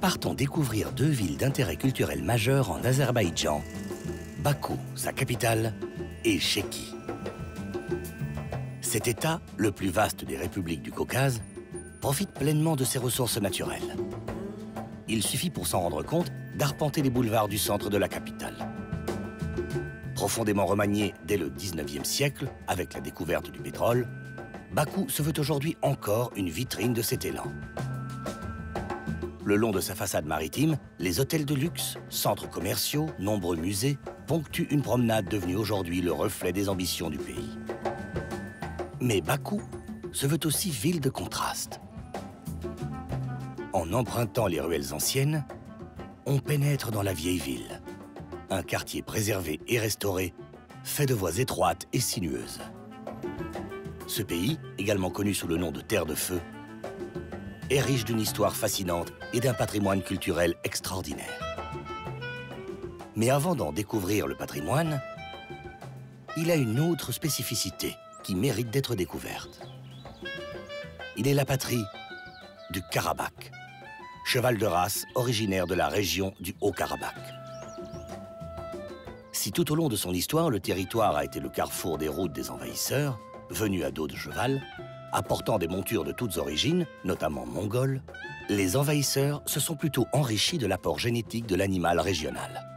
partons découvrir deux villes d'intérêt culturel majeur en Azerbaïdjan, Bakou, sa capitale, et Chéki. Cet État, le plus vaste des républiques du Caucase, profite pleinement de ses ressources naturelles. Il suffit pour s'en rendre compte d'arpenter les boulevards du centre de la capitale. Profondément remanié dès le 19e siècle avec la découverte du pétrole, Bakou se veut aujourd'hui encore une vitrine de cet élan. Le long de sa façade maritime, les hôtels de luxe, centres commerciaux, nombreux musées ponctuent une promenade devenue aujourd'hui le reflet des ambitions du pays. Mais Bakou se veut aussi ville de contraste. En empruntant les ruelles anciennes, on pénètre dans la vieille ville. Un quartier préservé et restauré, fait de voies étroites et sinueuses. Ce pays, également connu sous le nom de Terre de Feu, est riche d'une histoire fascinante et d'un patrimoine culturel extraordinaire. Mais avant d'en découvrir le patrimoine, il a une autre spécificité qui mérite d'être découverte. Il est la patrie du Karabakh, cheval de race originaire de la région du Haut-Karabakh. Si tout au long de son histoire, le territoire a été le carrefour des routes des envahisseurs, venus à dos de cheval, apportant des montures de toutes origines, notamment mongoles, les envahisseurs se sont plutôt enrichis de l'apport génétique de l'animal régional.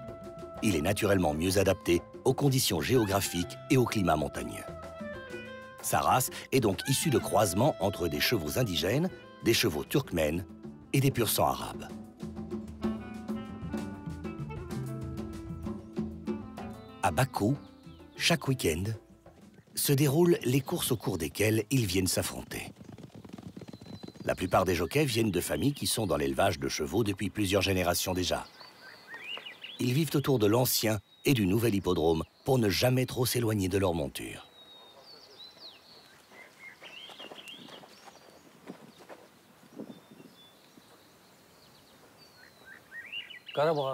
Il est naturellement mieux adapté aux conditions géographiques et au climat montagneux. Sa race est donc issue de croisements entre des chevaux indigènes, des chevaux turkmènes et des pur-sang arabes. À Bakou, chaque week-end, se déroulent les courses au cours desquelles ils viennent s'affronter. La plupart des jockeys viennent de familles qui sont dans l'élevage de chevaux depuis plusieurs générations déjà. Ils vivent autour de l'ancien et du nouvel hippodrome pour ne jamais trop s'éloigner de leur monture.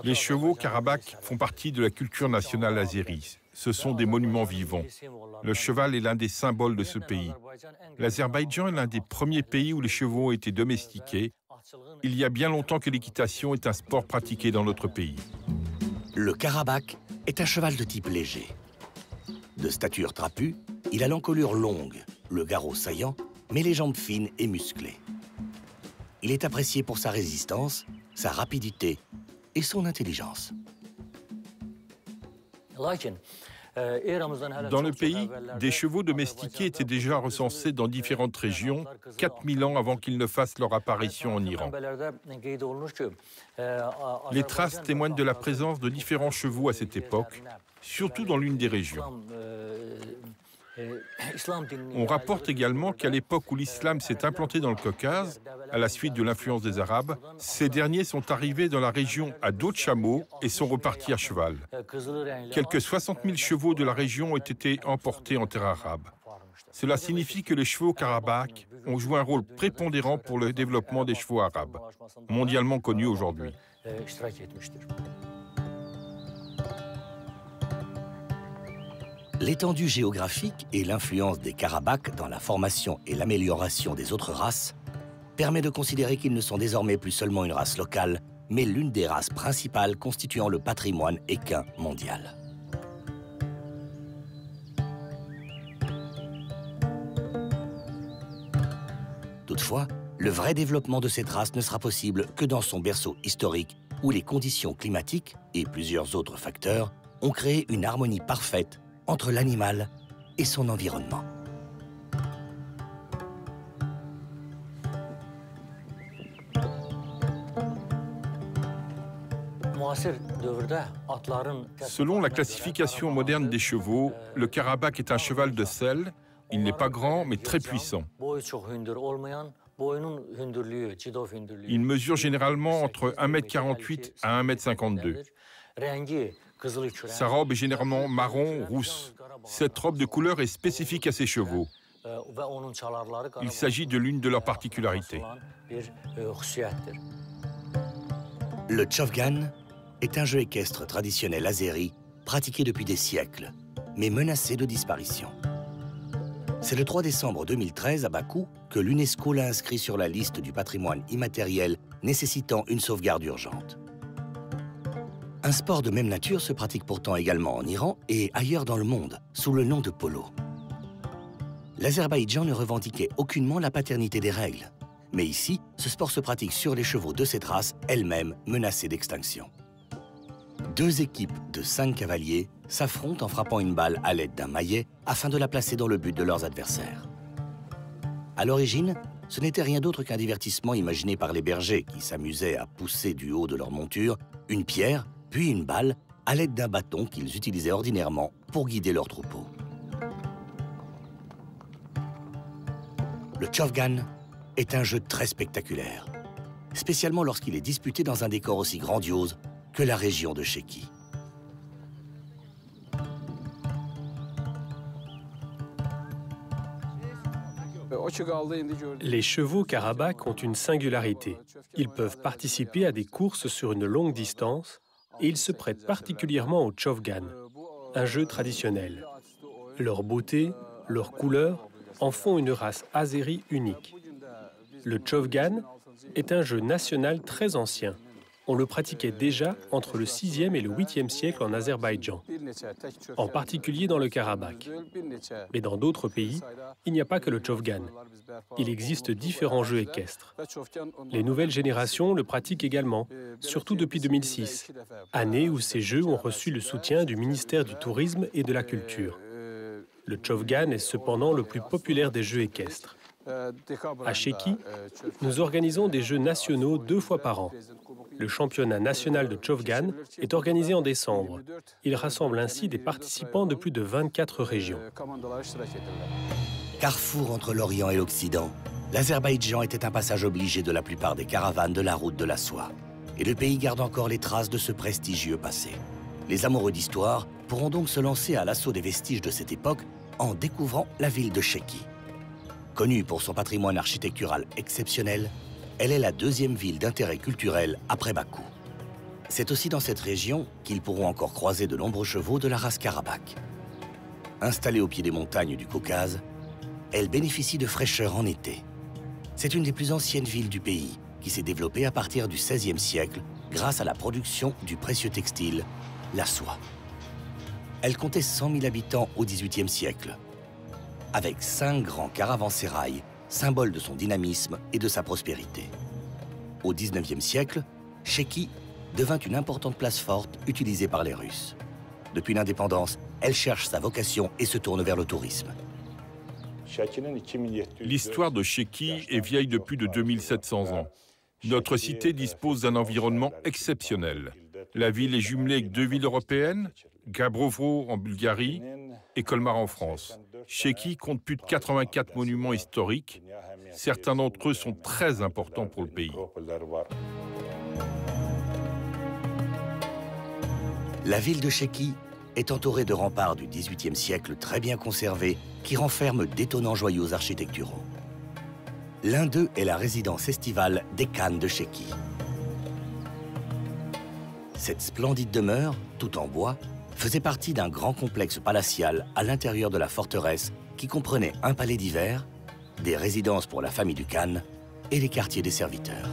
Les chevaux Karabakh font partie de la culture nationale azérie. Ce sont des monuments vivants. Le cheval est l'un des symboles de ce pays. L'Azerbaïdjan est l'un des premiers pays où les chevaux ont été domestiqués. Il y a bien longtemps que l'équitation est un sport pratiqué dans notre pays. Le Karabakh est un cheval de type léger. De stature trapue, il a l'encolure longue, le garrot saillant, mais les jambes fines et musclées. Il est apprécié pour sa résistance, sa rapidité et son intelligence. Dans le pays, des chevaux domestiqués étaient déjà recensés dans différentes régions 4000 ans avant qu'ils ne fassent leur apparition en Iran. Les traces témoignent de la présence de différents chevaux à cette époque, surtout dans l'une des régions. On rapporte également qu'à l'époque où l'islam s'est implanté dans le Caucase, à la suite de l'influence des Arabes, ces derniers sont arrivés dans la région à dos de chameau et sont repartis à cheval. Quelques 60 000 chevaux de la région ont été emportés en terre arabe. Cela signifie que les chevaux Karabakh ont joué un rôle prépondérant pour le développement des chevaux arabes, mondialement connus aujourd'hui. L'étendue géographique et l'influence des Karabakh dans la formation et l'amélioration des autres races permet de considérer qu'ils ne sont désormais plus seulement une race locale, mais l'une des races principales constituant le patrimoine équin mondial. Toutefois, le vrai développement de cette race ne sera possible que dans son berceau historique, où les conditions climatiques et plusieurs autres facteurs ont créé une harmonie parfaite entre l'animal et son environnement. Selon la classification moderne des chevaux, le Karabakh est un cheval de selle. Il n'est pas grand, mais très puissant. Il mesure généralement entre 1,48 m à 1,52 m. Sa robe est généralement marron rousse. Cette robe de couleur est spécifique à ces chevaux. Il s'agit de l'une de leurs particularités. Le Tchofgan est un jeu équestre traditionnel azéri pratiqué depuis des siècles, mais menacé de disparition. C'est le 3 décembre 2013 à Bakou que l'UNESCO l'a inscrit sur la liste du patrimoine immatériel nécessitant une sauvegarde urgente. Un sport de même nature se pratique pourtant également en Iran et ailleurs dans le monde, sous le nom de polo. L'Azerbaïdjan ne revendiquait aucunement la paternité des règles. Mais ici, ce sport se pratique sur les chevaux de cette race, elle-même menacée d'extinction. Deux équipes de 5 cavaliers s'affrontent en frappant une balle à l'aide d'un maillet afin de la placer dans le but de leurs adversaires. À l'origine, ce n'était rien d'autre qu'un divertissement imaginé par les bergers qui s'amusaient à pousser du haut de leur monture une pierre, puis une balle, à l'aide d'un bâton qu'ils utilisaient ordinairement pour guider leur troupeau. Le Chovgan est un jeu très spectaculaire, spécialement lorsqu'il est disputé dans un décor aussi grandiose que la région de Sheki. Les chevaux Karabakh ont une singularité. Ils peuvent participer à des courses sur une longue distance et ils se prêtent particulièrement au Chovgan, un jeu traditionnel. Leur beauté, leur couleur en font une race azérie unique. Le Chovgan est un jeu national très ancien. On le pratiquait déjà entre le 6e et le 8e siècle en Azerbaïdjan, en particulier dans le Karabakh. Mais dans d'autres pays, il n'y a pas que le Chovgan. Il existe différents jeux équestres. Les nouvelles générations le pratiquent également, surtout depuis 2006, année où ces jeux ont reçu le soutien du ministère du Tourisme et de la Culture. Le Chovgan est cependant le plus populaire des jeux équestres. À Sheki, nous organisons des jeux nationaux 2 fois par an. Le championnat national de Chovgan est organisé en décembre. Il rassemble ainsi des participants de plus de 24 régions. Carrefour entre l'Orient et l'Occident, l'Azerbaïdjan était un passage obligé de la plupart des caravanes de la route de la soie. Et le pays garde encore les traces de ce prestigieux passé. Les amoureux d'histoire pourront donc se lancer à l'assaut des vestiges de cette époque en découvrant la ville de Sheki. Connue pour son patrimoine architectural exceptionnel, elle est la 2e ville d'intérêt culturel après Bakou. C'est aussi dans cette région qu'ils pourront encore croiser de nombreux chevaux de la race Karabakh. Installée au pied des montagnes du Caucase, elle bénéficie de fraîcheur en été. C'est une des plus anciennes villes du pays qui s'est développée à partir du XVIe siècle grâce à la production du précieux textile, la soie. Elle comptait 100 000 habitants au XVIIIe siècle, avec 5 grands caravansérails, symbole de son dynamisme et de sa prospérité. Au XIXe siècle, Sheki devint une importante place forte utilisée par les Russes. Depuis l'indépendance, elle cherche sa vocation et se tourne vers le tourisme. L'histoire de Sheki est vieille de plus de 2700 ans. Notre cité dispose d'un environnement exceptionnel. La ville est jumelée avec 2 villes européennes, Gabrovo en Bulgarie et Colmar en France. Sheki compte plus de 84 monuments historiques. Certains d'entre eux sont très importants pour le pays. La ville de Sheki est entourée de remparts du XVIIIe siècle très bien conservés qui renferment d'étonnants joyaux architecturaux. L'un d'eux est la résidence estivale des Khan de Sheki. Cette splendide demeure, toute en bois, faisait partie d'un grand complexe palatial à l'intérieur de la forteresse qui comprenait un palais d'hiver, des résidences pour la famille du Khan et les quartiers des serviteurs.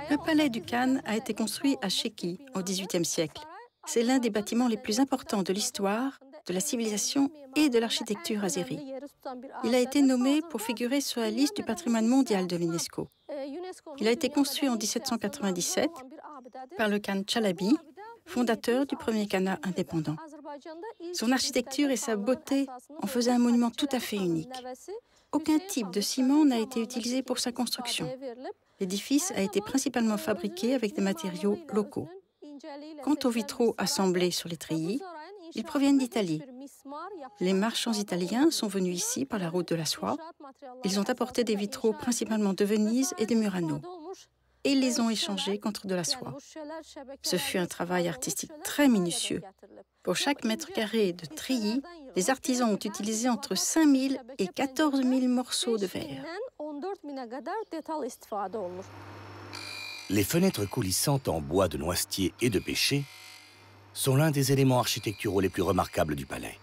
Le palais du Khan a été construit à Sheki au XVIIIe siècle. C'est l'un des bâtiments les plus importants de l'histoire, de la civilisation et de l'architecture azérie. Il a été nommé pour figurer sur la liste du patrimoine mondial de l'UNESCO. Il a été construit en 1797 par le Khan Chalabi, fondateur du premier khanat indépendant. Son architecture et sa beauté en faisaient un monument tout à fait unique. Aucun type de ciment n'a été utilisé pour sa construction. L'édifice a été principalement fabriqué avec des matériaux locaux. Quant aux vitraux assemblés sur les treillis, ils proviennent d'Italie. Les marchands italiens sont venus ici par la route de la soie. Ils ont apporté des vitraux principalement de Venise et de Murano. Et ils les ont échangés contre de la soie. Ce fut un travail artistique très minutieux. Pour chaque mètre carré de treillis, les artisans ont utilisé entre 5 000 et 14 000 morceaux de verre. Les fenêtres coulissantes en bois de noisetier et de pêcher sont l'un des éléments architecturaux les plus remarquables du palais.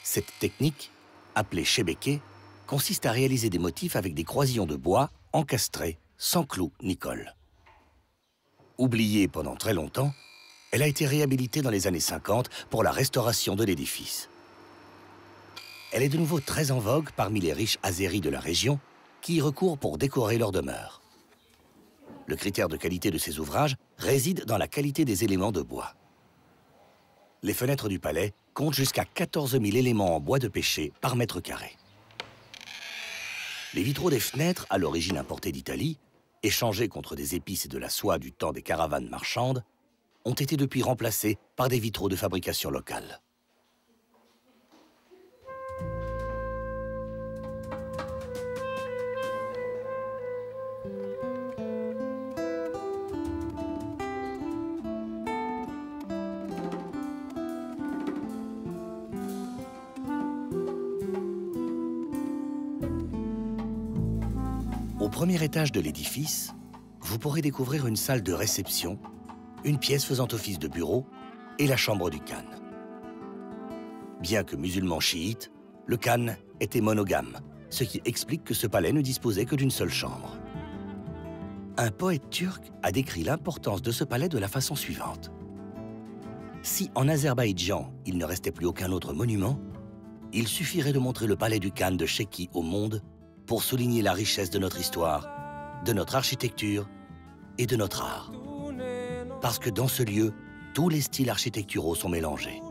Cette technique, appelée chebeke, consiste à réaliser des motifs avec des croisillons de bois encastrés, sans clous ni colle. Oubliée pendant très longtemps, elle a été réhabilitée dans les années 50 pour la restauration de l'édifice. Elle est de nouveau très en vogue parmi les riches azéris de la région qui y recourent pour décorer leur demeure. Le critère de qualité de ces ouvrages réside dans la qualité des éléments de bois. Les fenêtres du palais comptent jusqu'à 14 000 éléments en bois de pêcher par mètre carré. Les vitraux des fenêtres, à l'origine importés d'Italie, échangés contre des épices et de la soie du temps des caravanes marchandes, ont été depuis remplacés par des vitraux de fabrication locale. Au premier étage de l'édifice, vous pourrez découvrir une salle de réception, une pièce faisant office de bureau et la chambre du khan. Bien que musulman chiite, le khan était monogame, ce qui explique que ce palais ne disposait que d'une seule chambre. Un poète turc a décrit l'importance de ce palais de la façon suivante. Si en Azerbaïdjan, il ne restait plus aucun autre monument, il suffirait de montrer le palais du khan de Sheki au monde pour souligner la richesse de notre histoire, de notre architecture et de notre art. Parce que dans ce lieu, tous les styles architecturaux sont mélangés.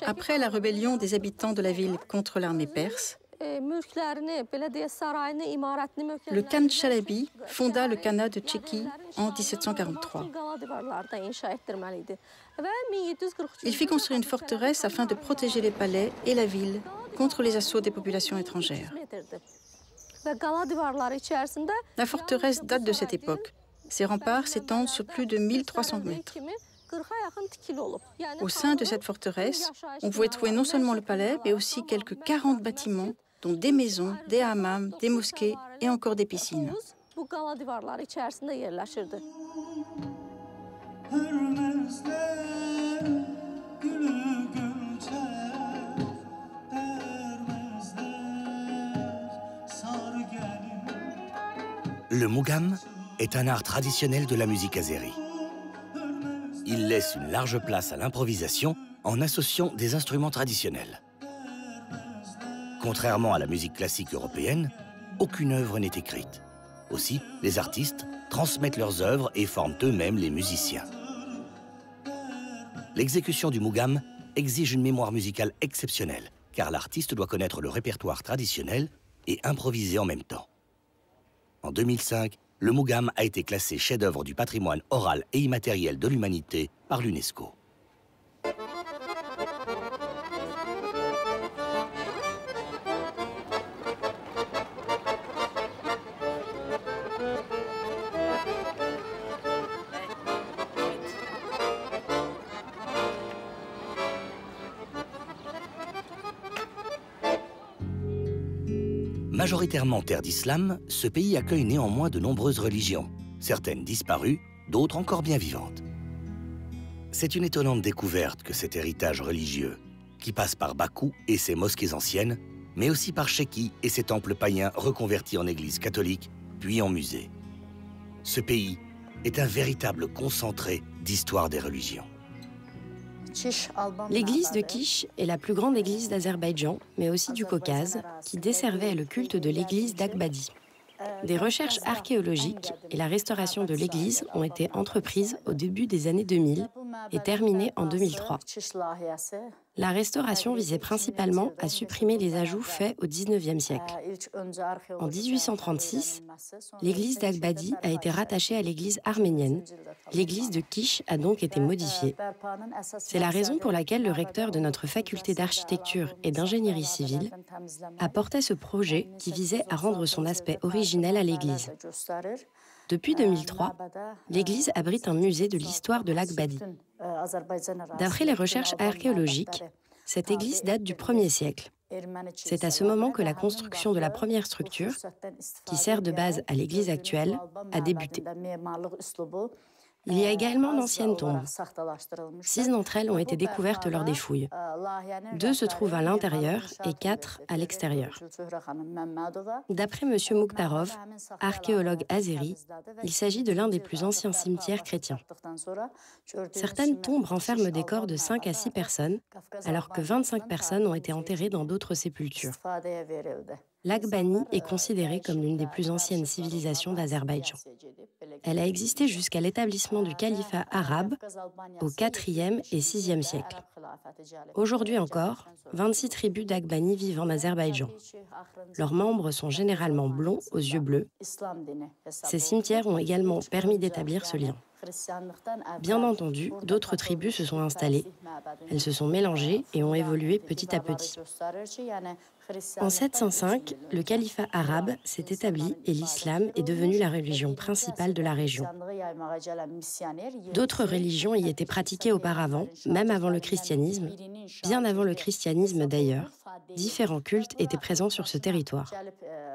Après la rébellion des habitants de la ville contre l'armée perse, le Khan Chalabi fonda le khanat de Sheki en 1743. Il fit construire une forteresse afin de protéger les palais et la ville contre les assauts des populations étrangères. La forteresse date de cette époque. Ses remparts s'étendent sur plus de 1300 mètres. Au sein de cette forteresse, on pouvait trouver non seulement le palais, mais aussi quelques 40 bâtiments, dont des maisons, des hammams, des mosquées et encore des piscines. Le mougam est un art traditionnel de la musique azérie. Il laisse une large place à l'improvisation en associant des instruments traditionnels. Contrairement à la musique classique européenne, aucune œuvre n'est écrite. Aussi, les artistes transmettent leurs œuvres et forment eux-mêmes les musiciens. L'exécution du mougam exige une mémoire musicale exceptionnelle, car l'artiste doit connaître le répertoire traditionnel et improviser en même temps. En 2005, le mougam a été classé chef-d'œuvre du patrimoine oral et immatériel de l'humanité par l'UNESCO. Majoritairement terre d'islam, ce pays accueille néanmoins de nombreuses religions, certaines disparues, d'autres encore bien vivantes. C'est une étonnante découverte que cet héritage religieux, qui passe par Bakou et ses mosquées anciennes, mais aussi par Sheki et ses temples païens reconvertis en églises catholiques, puis en musées. Ce pays est un véritable concentré d'histoire des religions. L'église de Kish est la plus grande église d'Azerbaïdjan, mais aussi du Caucase, qui desservait le culte de l'église d'Akbadi. Des recherches archéologiques et la restauration de l'église ont été entreprises au début des années 2000 et terminées en 2003. La restauration visait principalement à supprimer les ajouts faits au XIXe siècle. En 1836, l'église d'Akbadi a été rattachée à l'église arménienne. L'église de Kish a donc été modifiée. C'est la raison pour laquelle le recteur de notre faculté d'architecture et d'ingénierie civile a porté ce projet qui visait à rendre son aspect originel à l'église. Depuis 2003, l'église abrite un musée de l'histoire de l'Akbadi. D'après les recherches archéologiques, cette église date du 1er siècle. C'est à ce moment que la construction de la première structure, qui sert de base à l'église actuelle, a débuté. Il y a également d'anciennes tombes. 6 d'entre elles ont été découvertes lors des fouilles. 2 se trouvent à l'intérieur et 4 à l'extérieur. D'après M. Mukhtarov, archéologue azéri, il s'agit de l'un des plus anciens cimetières chrétiens. Certaines tombes renferment des corps de 5 à 6 personnes, alors que 25 personnes ont été enterrées dans d'autres sépultures. L'Aghbani est considérée comme l'une des plus anciennes civilisations d'Azerbaïdjan. Elle a existé jusqu'à l'établissement du califat arabe au IVe et VIe siècle. Aujourd'hui encore, 26 tribus d'Aghbani vivent en Azerbaïdjan. Leurs membres sont généralement blonds aux yeux bleus. Ces cimetières ont également permis d'établir ce lien. Bien entendu, d'autres tribus se sont installées. Elles se sont mélangées et ont évolué petit à petit. En 705, le califat arabe s'est établi et l'islam est devenu la religion principale de la région. D'autres religions y étaient pratiquées auparavant, même avant le christianisme, bien avant le christianisme d'ailleurs. Différents cultes étaient présents sur ce territoire.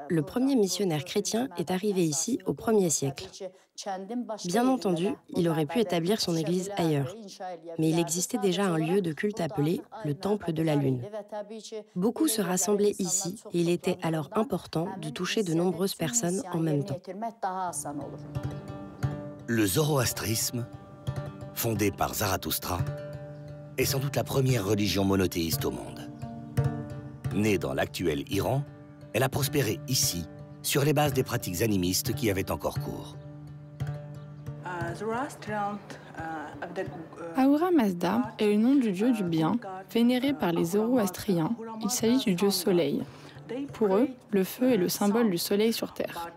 Le premier missionnaire chrétien est arrivé ici au 1er siècle. Bien entendu, il aurait pu établir son église ailleurs, mais il existait déjà un lieu de culte appelé le Temple de la Lune. Beaucoup se rassemblaient ici et il était alors important de toucher de nombreuses personnes en même temps. Le zoroastrisme, fondé par Zarathustra, est sans doute la première religion monothéiste au monde. Née dans l'actuel Iran, elle a prospéré ici, sur les bases des pratiques animistes qui avaient encore cours. Ahura Mazda est le nom du dieu du bien, vénéré par les Zoroastriens. Il s'agit du dieu soleil. Pour eux, le feu est le symbole du soleil sur terre.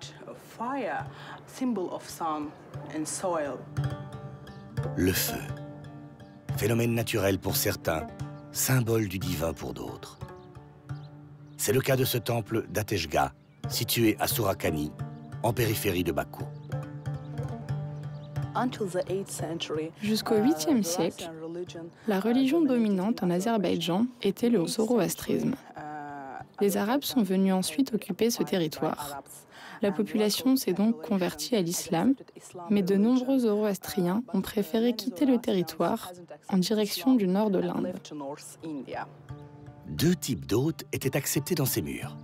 Le feu, phénomène naturel pour certains, symbole du divin pour d'autres. C'est le cas de ce temple d'Ateshga, situé à Surakhani, en périphérie de Bakou. Jusqu'au 8e siècle, la religion dominante en Azerbaïdjan était le zoroastrisme. Les Arabes sont venus ensuite occuper ce territoire. La population s'est donc convertie à l'islam, mais de nombreux zoroastriens ont préféré quitter le territoire en direction du nord de l'Inde. 2 types d'hôtes étaient acceptés dans ces murs.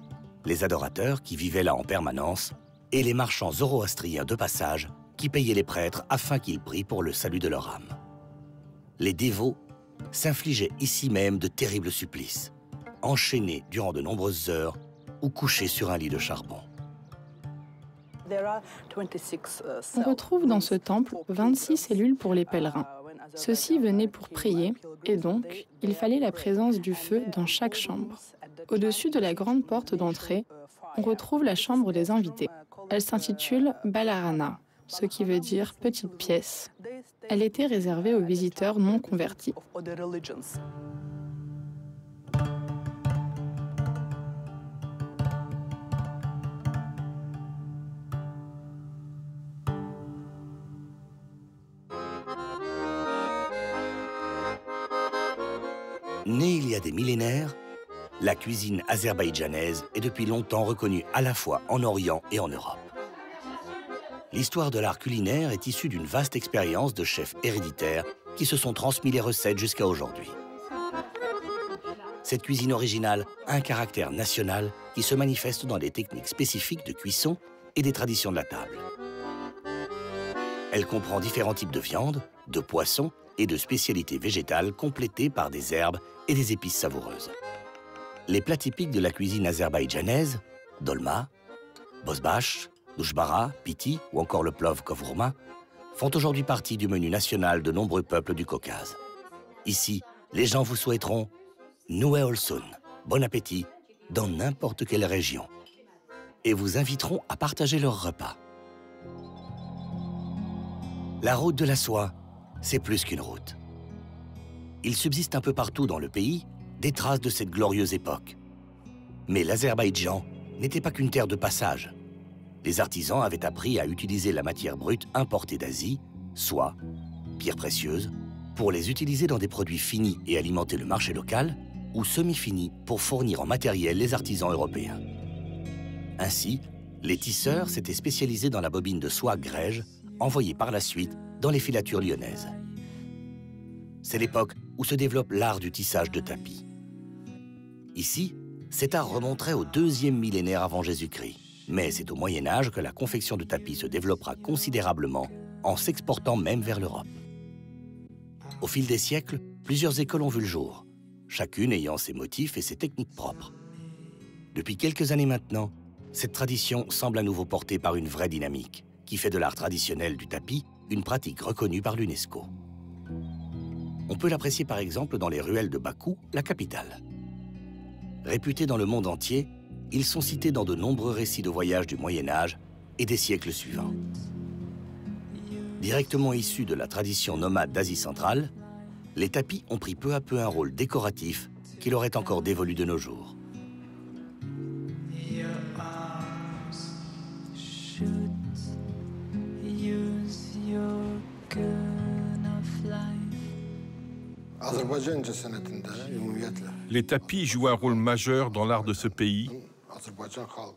Les adorateurs qui vivaient là en permanence et les marchands zoroastriens de passage qui payaient les prêtres afin qu'ils prient pour le salut de leur âme. Les dévots s'infligeaient ici même de terribles supplices, enchaînés durant de nombreuses heures ou couchés sur un lit de charbon. On retrouve dans ce temple 26 cellules pour les pèlerins. Ceux-ci venaient pour prier et donc il fallait la présence du feu dans chaque chambre. Au-dessus de la grande porte d'entrée, on retrouve la chambre des invités. Elle s'intitule Balarana, ce qui veut dire petite pièce. Elle était réservée aux visiteurs non convertis. Née il y a des millénaires, la cuisine azerbaïdjanaise est depuis longtemps reconnue à la fois en Orient et en Europe. L'histoire de l'art culinaire est issue d'une vaste expérience de chefs héréditaires qui se sont transmis les recettes jusqu'à aujourd'hui. Cette cuisine originale a un caractère national qui se manifeste dans des techniques spécifiques de cuisson et des traditions de la table. Elle comprend différents types de viande, de poissons et de spécialités végétales complétées par des herbes et des épices savoureuses. Les plats typiques de la cuisine azerbaïdjanaise, dolma, bozbash, douchbara, piti ou encore le plov kovrouma, font aujourd'hui partie du menu national de nombreux peuples du Caucase. Ici, les gens vous souhaiteront Noué Olsun, bon appétit, dans n'importe quelle région, et vous inviteront à partager leur repas. La route de la soie, c'est plus qu'une route. Il subsiste un peu partout dans le pays des traces de cette glorieuse époque. Mais l'Azerbaïdjan n'était pas qu'une terre de passage. Les artisans avaient appris à utiliser la matière brute importée d'Asie, soie, pierres précieuses, pour les utiliser dans des produits finis et alimenter le marché local, ou semi-finis pour fournir en matériel les artisans européens. Ainsi, les tisseurs s'étaient spécialisés dans la bobine de soie grège, envoyée par la suite dans les filatures lyonnaises. C'est l'époque où se développe l'art du tissage de tapis. Ici, cet art remonterait au 2e millénaire avant Jésus-Christ. Mais c'est au Moyen-Âge que la confection de tapis se développera considérablement, en s'exportant même vers l'Europe. Au fil des siècles, plusieurs écoles ont vu le jour, chacune ayant ses motifs et ses techniques propres. Depuis quelques années maintenant, cette tradition semble à nouveau portée par une vraie dynamique, qui fait de l'art traditionnel du tapis une pratique reconnue par l'UNESCO. On peut l'apprécier par exemple dans les ruelles de Bakou, la capitale. Réputés dans le monde entier, ils sont cités dans de nombreux récits de voyages du Moyen-Âge et des siècles suivants. Directement issus de la tradition nomade d'Asie centrale, les tapis ont pris peu à peu un rôle décoratif qui leur est encore dévolu de nos jours. Les tapis jouent un rôle majeur dans l'art de ce pays,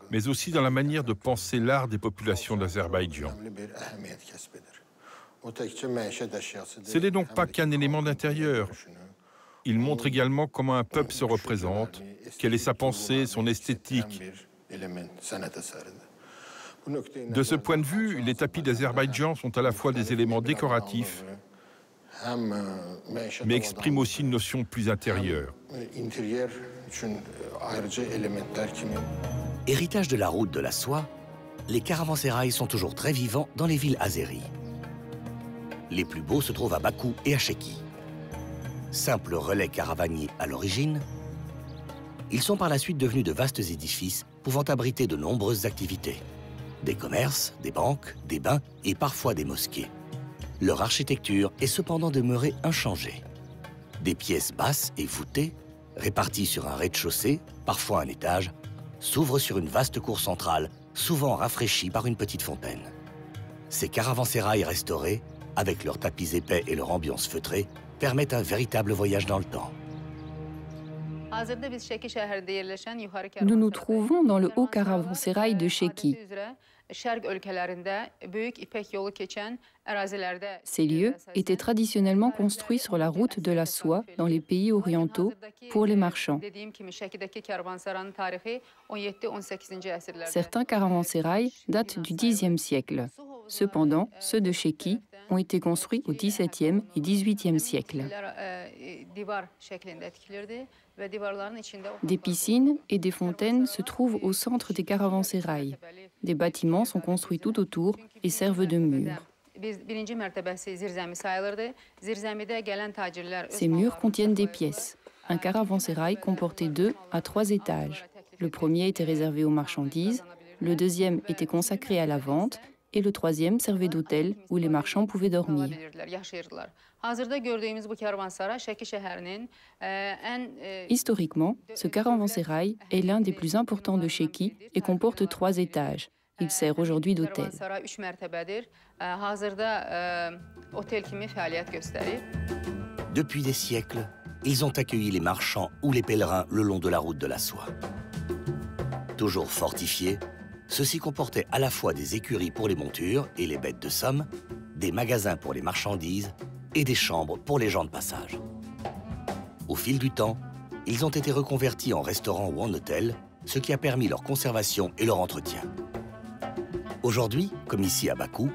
mais aussi dans la manière de penser l'art des populations d'Azerbaïdjan. Ce n'est donc pas qu'un élément d'intérieur. Il montre également comment un peuple se représente, quelle est sa pensée, son esthétique. De ce point de vue, les tapis d'Azerbaïdjan sont à la fois des éléments décoratifs, mais expriment aussi une notion plus intérieure. Héritage de la route de la soie, les caravansérails sont toujours très vivants dans les villes azéries. Les plus beaux se trouvent à Bakou et à Chéki. Simples relais caravaniers à l'origine, ils sont par la suite devenus de vastes édifices pouvant abriter de nombreuses activités. Des commerces, des banques, des bains et parfois des mosquées. Leur architecture est cependant demeurée inchangée. Des pièces basses et voûtées, réparties sur un rez-de-chaussée, parfois un étage, s'ouvrent sur une vaste cour centrale, souvent rafraîchie par une petite fontaine. Ces caravansérails restaurés, avec leurs tapis épais et leur ambiance feutrée, permettent un véritable voyage dans le temps. Nous nous trouvons dans le haut caravansérail de Chéki. Ces lieux étaient traditionnellement construits sur la route de la soie dans les pays orientaux pour les marchands. Certains caravansérails datent du Xe siècle. Cependant, ceux de Chéki ont été construits au XVIIe et XVIIIe siècle. Des piscines et des fontaines se trouvent au centre des caravansérails. Des bâtiments sont construits tout autour et servent de murs. Ces murs contiennent des pièces. Un caravansérail comportait 2 à 3 étages. Le premier était réservé aux marchandises, le deuxième était consacré à la vente et le troisième servait d'hôtel où les marchands pouvaient dormir. Historiquement, ce caravansérail est l'un des plus importants de Chéki et comporte 3 étages. Il sert aujourd'hui d'hôtel. Depuis des siècles, ils ont accueilli les marchands ou les pèlerins le long de la route de la soie. Toujours fortifiés, ceux-ci comportaient à la fois des écuries pour les montures et les bêtes de somme, des magasins pour les marchandises et des chambres pour les gens de passage. Au fil du temps, ils ont été reconvertis en restaurants ou en hôtels, ce qui a permis leur conservation et leur entretien. Aujourd'hui, comme ici à Bakou,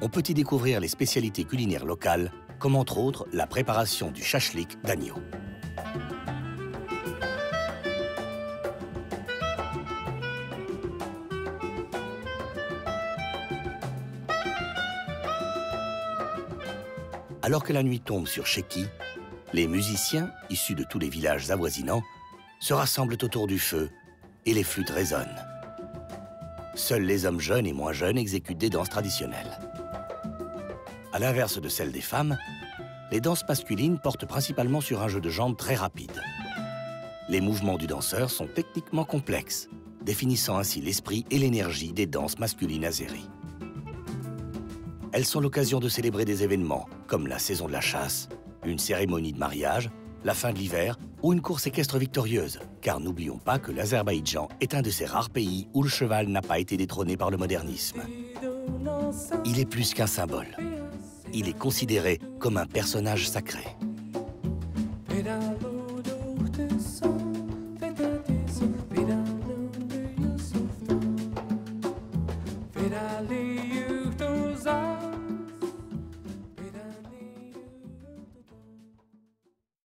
on peut y découvrir les spécialités culinaires locales, comme entre autres la préparation du chachlik d'agneau. Alors que la nuit tombe sur Chéki, les musiciens, issus de tous les villages avoisinants, se rassemblent autour du feu et les flûtes résonnent. Seuls les hommes jeunes et moins jeunes exécutent des danses traditionnelles. À l'inverse de celles des femmes, les danses masculines portent principalement sur un jeu de jambes très rapide. Les mouvements du danseur sont techniquement complexes, définissant ainsi l'esprit et l'énergie des danses masculines azéries. Elles sont l'occasion de célébrer des événements, comme la saison de la chasse, une cérémonie de mariage la fin de l'hiver ou une course équestre victorieuse, car n'oublions pas que l'Azerbaïdjan est un de ces rares pays où le cheval n'a pas été détrôné par le modernisme. Il est plus qu'un symbole. Il est considéré comme un personnage sacré.